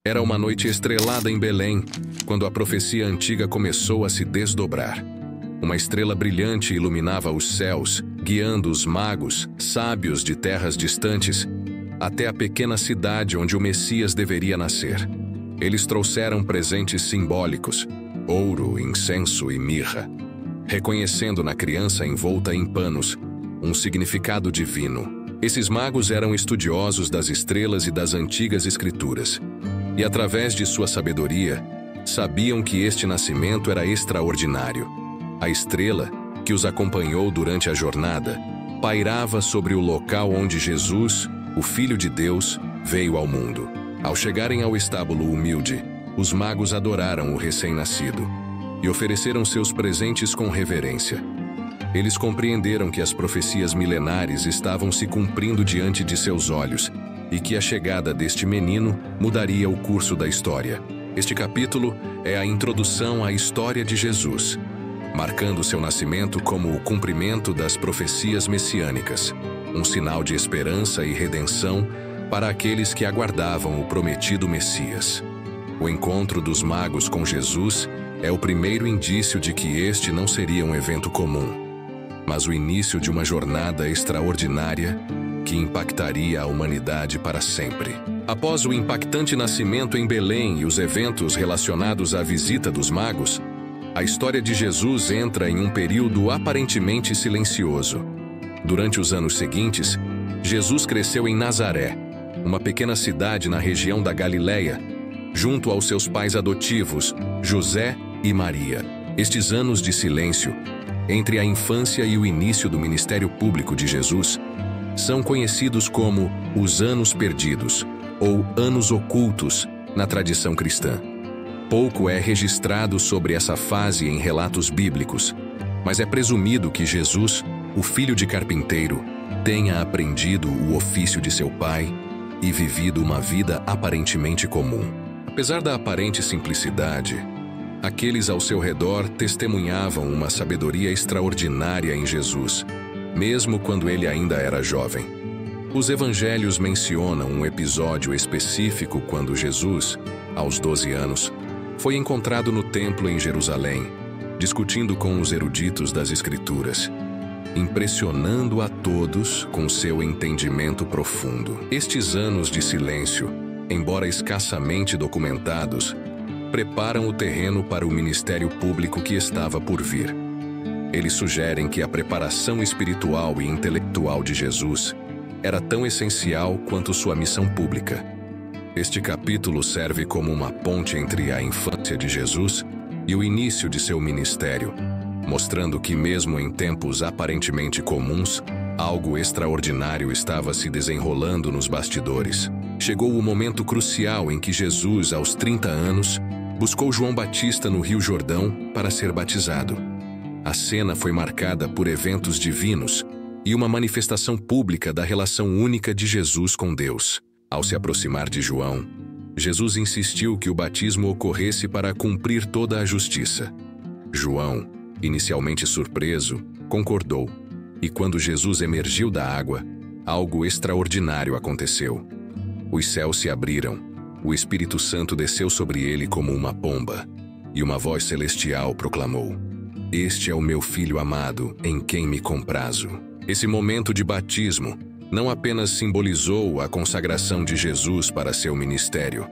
Era uma noite estrelada em Belém, quando a profecia antiga começou a se desdobrar. Uma estrela brilhante iluminava os céus, guiando os magos, sábios de terras distantes, até a pequena cidade onde o Messias deveria nascer. Eles trouxeram presentes simbólicos, ouro, incenso e mirra, reconhecendo na criança envolta em panos um significado divino. Esses magos eram estudiosos das estrelas e das antigas escrituras, e através de sua sabedoria, sabiam que este nascimento era extraordinário. A estrela, que os acompanhou durante a jornada, pairava sobre o local onde Jesus, o Filho de Deus, veio ao mundo. Ao chegarem ao estábulo humilde, os magos adoraram o recém-nascido e ofereceram seus presentes com reverência. Eles compreenderam que as profecias milenares estavam se cumprindo diante de seus olhos e que a chegada deste menino mudaria o curso da história. Este capítulo é a introdução à história de Jesus, marcando seu nascimento como o cumprimento das profecias messiânicas, um sinal de esperança e redenção para aqueles que aguardavam o prometido Messias. O encontro dos magos com Jesus é o primeiro indício de que este não seria um evento comum, mas o início de uma jornada extraordinária que impactaria a humanidade para sempre. Após o impactante nascimento em Belém e os eventos relacionados à visita dos magos, a história de Jesus entra em um período aparentemente silencioso. Durante os anos seguintes, Jesus cresceu em Nazaré, uma pequena cidade na região da Galileia, junto aos seus pais adotivos, José e Maria. Estes anos de silêncio, entre a infância e o início do ministério público de Jesus, são conhecidos como os Anos Perdidos, ou Anos Ocultos, na tradição cristã. Pouco é registrado sobre essa fase em relatos bíblicos, mas é presumido que Jesus, o filho de carpinteiro, tenha aprendido o ofício de seu pai e vivido uma vida aparentemente comum. Apesar da aparente simplicidade, aqueles ao seu redor testemunhavam uma sabedoria extraordinária em Jesus, mesmo quando ele ainda era jovem. Os evangelhos mencionam um episódio específico quando Jesus, aos 12 anos, foi encontrado no templo em Jerusalém, discutindo com os eruditos das Escrituras, impressionando a todos com seu entendimento profundo. Estes anos de silêncio, embora escassamente documentados, preparam o terreno para o ministério público que estava por vir. Eles sugerem que a preparação espiritual e intelectual de Jesus era tão essencial quanto sua missão pública. Este capítulo serve como uma ponte entre a infância de Jesus e o início de seu ministério, mostrando que mesmo em tempos aparentemente comuns, algo extraordinário estava se desenrolando nos bastidores. Chegou o momento crucial em que Jesus, aos 30 anos, buscou João Batista no Rio Jordão para ser batizado. A cena foi marcada por eventos divinos e uma manifestação pública da relação única de Jesus com Deus. Ao se aproximar de João, Jesus insistiu que o batismo ocorresse para cumprir toda a justiça. João, inicialmente surpreso, concordou, e quando Jesus emergiu da água, algo extraordinário aconteceu. Os céus se abriram, o Espírito Santo desceu sobre ele como uma pomba, e uma voz celestial proclamou: "Este é o meu Filho amado, em quem me comprazo." Esse momento de batismo não apenas simbolizou a consagração de Jesus para seu ministério,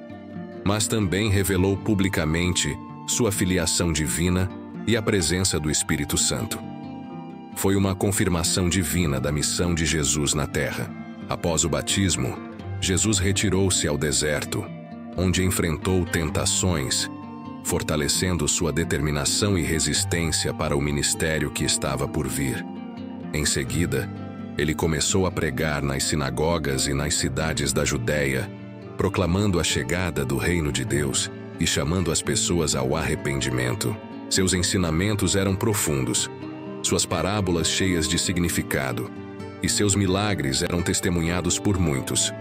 mas também revelou publicamente sua filiação divina e a presença do Espírito Santo. Foi uma confirmação divina da missão de Jesus na terra. Após o batismo, Jesus retirou-se ao deserto, onde enfrentou tentações, fortalecendo sua determinação e resistência para o ministério que estava por vir. Em seguida, ele começou a pregar nas sinagogas e nas cidades da Judéia, proclamando a chegada do reino de Deus e chamando as pessoas ao arrependimento. Seus ensinamentos eram profundos, suas parábolas cheias de significado, e seus milagres eram testemunhados por muitos.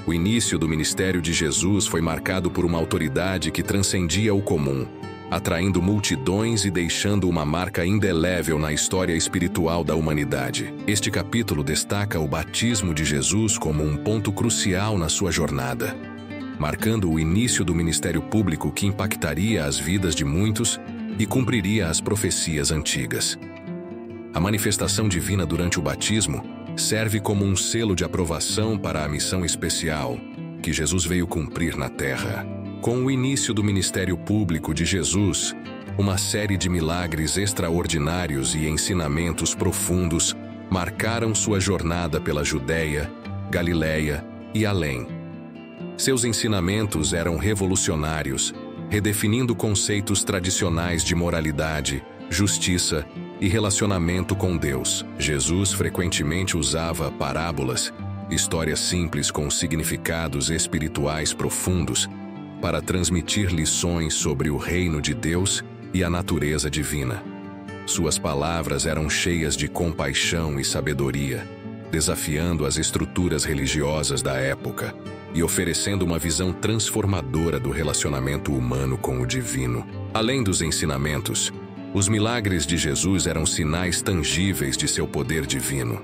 O início do ministério de Jesus foi marcado por uma autoridade que transcendia o comum, atraindo multidões e deixando uma marca indelével na história espiritual da humanidade. Este capítulo destaca o batismo de Jesus como um ponto crucial na sua jornada. marcando o início do ministério público que impactaria as vidas de muitos e cumpriria as profecias antigas. A manifestação divina durante o batismo serve como um selo de aprovação para a missão especial que Jesus veio cumprir na terra. Com o início do ministério público de Jesus, uma série de milagres extraordinários e ensinamentos profundos marcaram sua jornada pela Judéia, Galiléia e além. Seus ensinamentos eram revolucionários, redefinindo conceitos tradicionais de moralidade, justiça e relacionamento com Deus. Jesus frequentemente usava parábolas, histórias simples com significados espirituais profundos, para transmitir lições sobre o reino de Deus e a natureza divina. Suas palavras eram cheias de compaixão e sabedoria, desafiando as estruturas religiosas da época e oferecendo uma visão transformadora do relacionamento humano com o divino. Além dos ensinamentos, os milagres de Jesus eram sinais tangíveis de seu poder divino.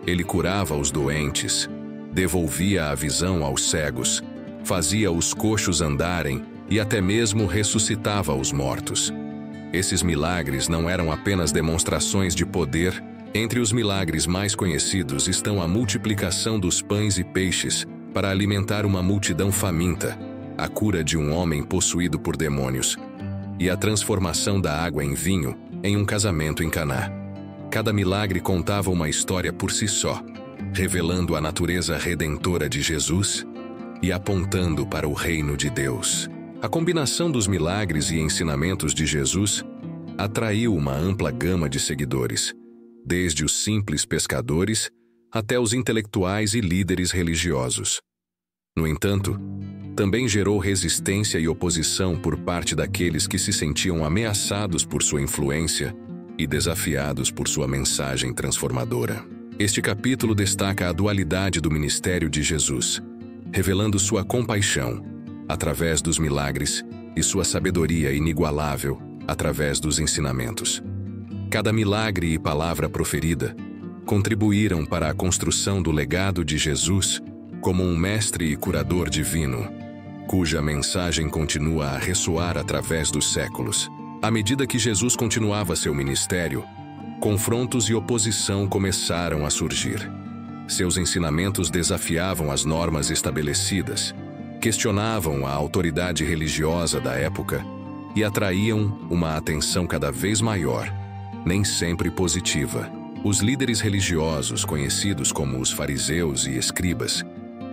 Ele curava os doentes, devolvia a visão aos cegos, fazia os coxos andarem e até mesmo ressuscitava os mortos. Esses milagres não eram apenas demonstrações de poder. Entre os milagres mais conhecidos estão a multiplicação dos pães e peixes para alimentar uma multidão faminta, a cura de um homem possuído por demônios e a transformação da água em vinho em um casamento em Caná. Cada milagre contava uma história por si só, revelando a natureza redentora de Jesus e apontando para o reino de Deus. A combinação dos milagres e ensinamentos de Jesus atraiu uma ampla gama de seguidores, desde os simples pescadores até os intelectuais e líderes religiosos. No entanto, também gerou resistência e oposição por parte daqueles que se sentiam ameaçados por sua influência e desafiados por sua mensagem transformadora. Este capítulo destaca a dualidade do ministério de Jesus, revelando sua compaixão através dos milagres e sua sabedoria inigualável através dos ensinamentos. Cada milagre e palavra proferida contribuíram para a construção do legado de Jesus como um mestre e curador divino, cuja mensagem continua a ressoar através dos séculos. À medida que Jesus continuava seu ministério, confrontos e oposição começaram a surgir. Seus ensinamentos desafiavam as normas estabelecidas, questionavam a autoridade religiosa da época e atraíam uma atenção cada vez maior, nem sempre positiva. Os líderes religiosos, conhecidos como os fariseus e escribas,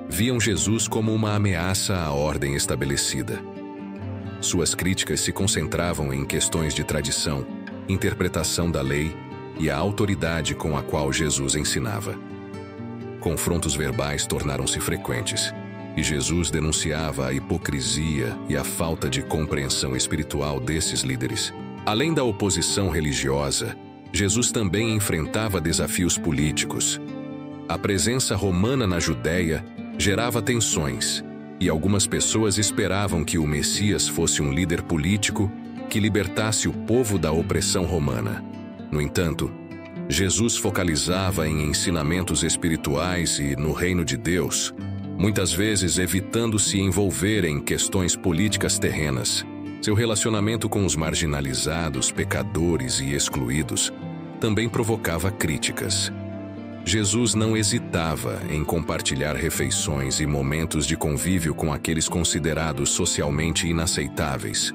viam Jesus como uma ameaça à ordem estabelecida. Suas críticas se concentravam em questões de tradição, interpretação da lei e a autoridade com a qual Jesus ensinava. Confrontos verbais tornaram-se frequentes, e Jesus denunciava a hipocrisia e a falta de compreensão espiritual desses líderes. Além da oposição religiosa, Jesus também enfrentava desafios políticos. A presença romana na Judéia gerava tensões, e algumas pessoas esperavam que o Messias fosse um líder político que libertasse o povo da opressão romana. No entanto, Jesus focalizava em ensinamentos espirituais e no reino de Deus, muitas vezes evitando se envolver em questões políticas terrenas. Seu relacionamento com os marginalizados, pecadores e excluídos também provocava críticas. Jesus não hesitava em compartilhar refeições e momentos de convívio com aqueles considerados socialmente inaceitáveis,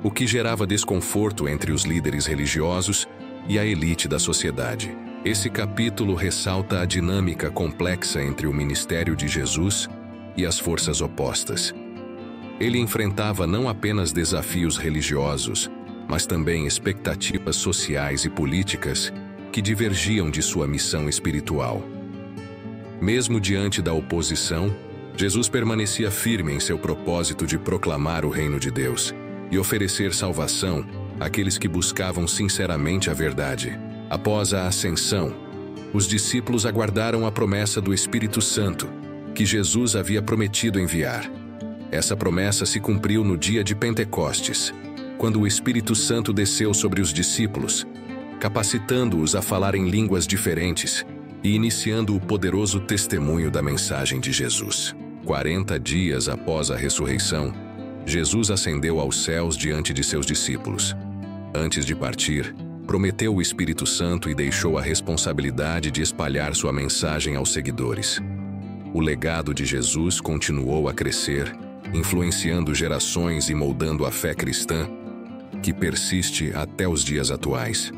o que gerava desconforto entre os líderes religiosos e a elite da sociedade. Esse capítulo ressalta a dinâmica complexa entre o ministério de Jesus e as forças opostas. Ele enfrentava não apenas desafios religiosos, mas também expectativas sociais e políticas que divergiam de sua missão espiritual. Mesmo diante da oposição, Jesus permanecia firme em seu propósito de proclamar o reino de Deus e oferecer salvação àqueles que buscavam sinceramente a verdade. Após a ascensão, os discípulos aguardaram a promessa do Espírito Santo, que Jesus havia prometido enviar. Essa promessa se cumpriu no dia de Pentecostes, quando o Espírito Santo desceu sobre os discípulos, capacitando-os a falar em línguas diferentes e iniciando o poderoso testemunho da mensagem de Jesus. 40 dias após a ressurreição, Jesus ascendeu aos céus diante de seus discípulos. Antes de partir, prometeu o Espírito Santo e deixou a responsabilidade de espalhar sua mensagem aos seguidores. O legado de Jesus continuou a crescer, influenciando gerações e moldando a fé cristã, que persiste até os dias atuais.